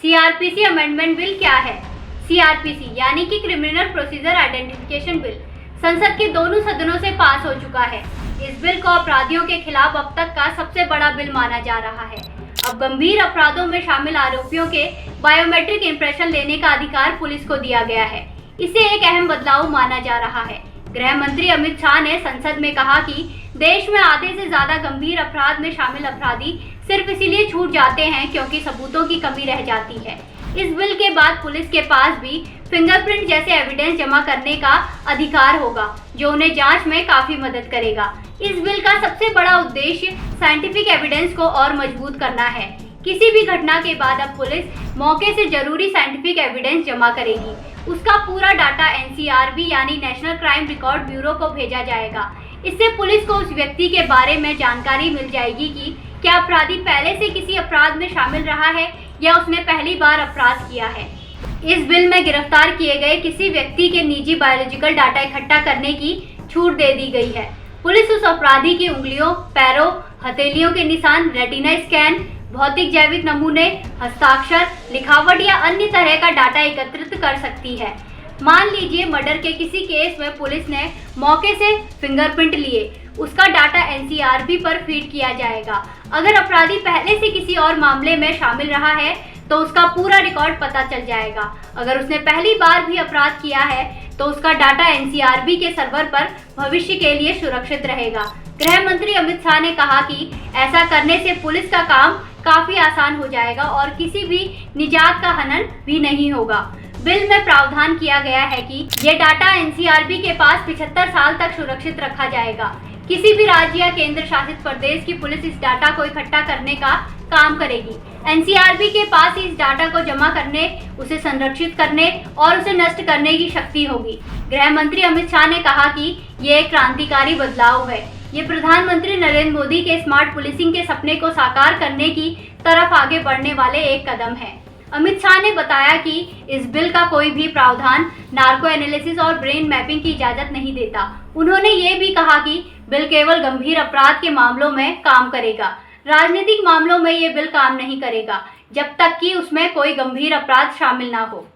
CrPC amendment bill क्या है? CrPC यानी कि क्रिमिनल प्रोसीजर आइडेंटिफिकेशन बिल संसद के दोनों सदनों से पास हो चुका है। इस बिल को अपराधियों के खिलाफ अब तक का सबसे बड़ा बिल माना जा रहा है। अब गंभीर अपराधों में शामिल आरोपियों के बायोमेट्रिक इंप्रेशन लेने का अधिकार पुलिस को दिया गया है। इसे एक अहम बदलाव माना जा रहा है। गृह मंत्री अमित शाह ने संसद में कहा कि देश में आधे से ज्यादा गंभीर अपराध में शामिल अपराधी सिर्फ इसीलिए छूट जाते हैं क्योंकि सबूतों की कमी रह जाती है। इस बिल के बाद पुलिस के पास भी फिंगरप्रिंट जैसे एविडेंस जमा करने का अधिकार होगा, जो उन्हें जांच में काफी मदद करेगा। इस बिल का सबसे बड़ा उद्देश्य साइंटिफिक एविडेंस को और मजबूत करना है। किसी भी घटना के बाद अब पुलिस मौके से जरूरी साइंटिफिक एविडेंस जमा करेगी। उसका पूरा डाटा एनसीआरबी यानी नेशनल क्राइम रिकॉर्ड ब्यूरो को भेजा जाएगा। इससे पुलिस को उस व्यक्ति के बारे में जानकारी मिल जाएगी कि क्या अपराधी पहले से किसी अपराध में शामिल रहा है या उसने पहली बार अपराध किया है। इस बिल में गिरफ्तार किए गए किसी व्यक्ति के निजी बायोलॉजिकल डाटा इकट्ठा करने की छूट दे दी गई है। पुलिस उस अपराधी की उंगलियों, पैरों, हथेलियों के निशान, रेटिना स्कैन, भौतिक जैविक नमूने, हस्ताक्षर, लिखावट या अन्य तरह का डाटा एकत्रित कर सकती है। मान लीजिए मर्डर के किसी केस में पुलिस ने मौके से फिंगरप्रिंट लिए, उसका डाटा एनसीआरबी पर फीड किया जाएगा। अगर अपराधी पहले से किसी और मामले में शामिल रहा है तो उसका पूरा रिकॉर्ड पता चल जाएगा। अगर उसने पहली बार भी अपराध किया है तो उसका डाटा एनसीआरबी के सर्वर पर भविष्य के लिए सुरक्षित रहेगा। गृह मंत्री अमित शाह ने कहा कि ऐसा करने से पुलिस का काम काफी आसान हो जाएगा और किसी भी निजात का हनन भी नहीं होगा। बिल में प्रावधान किया गया है कि ये डाटा एनसीआरबी के पास 75 साल तक सुरक्षित रखा जाएगा। किसी भी राज्य या केंद्र शासित प्रदेश की पुलिस इस डाटा को इकट्ठा करने का काम करेगी। एनसीआरबी के पास इस डाटा को जमा करने, उसे संरक्षित करने और उसे नष्ट करने की शक्ति होगी। गृह मंत्री अमित शाह ने कहा कि ये एक क्रांतिकारी बदलाव है। ये प्रधानमंत्री नरेंद्र मोदी के स्मार्ट पुलिसिंग के सपने को साकार करने की तरफ आगे बढ़ने वाले एक कदम है। अमित शाह ने बताया कि इस बिल का कोई भी प्रावधान नार्को एनालिसिस और ब्रेन मैपिंग की इजाजत नहीं देता। उन्होंने ये भी कहा कि बिल केवल गंभीर अपराध के मामलों में काम करेगा। राजनीतिक मामलों में ये बिल काम नहीं करेगा जब तक कि उसमें कोई गंभीर अपराध शामिल ना हो।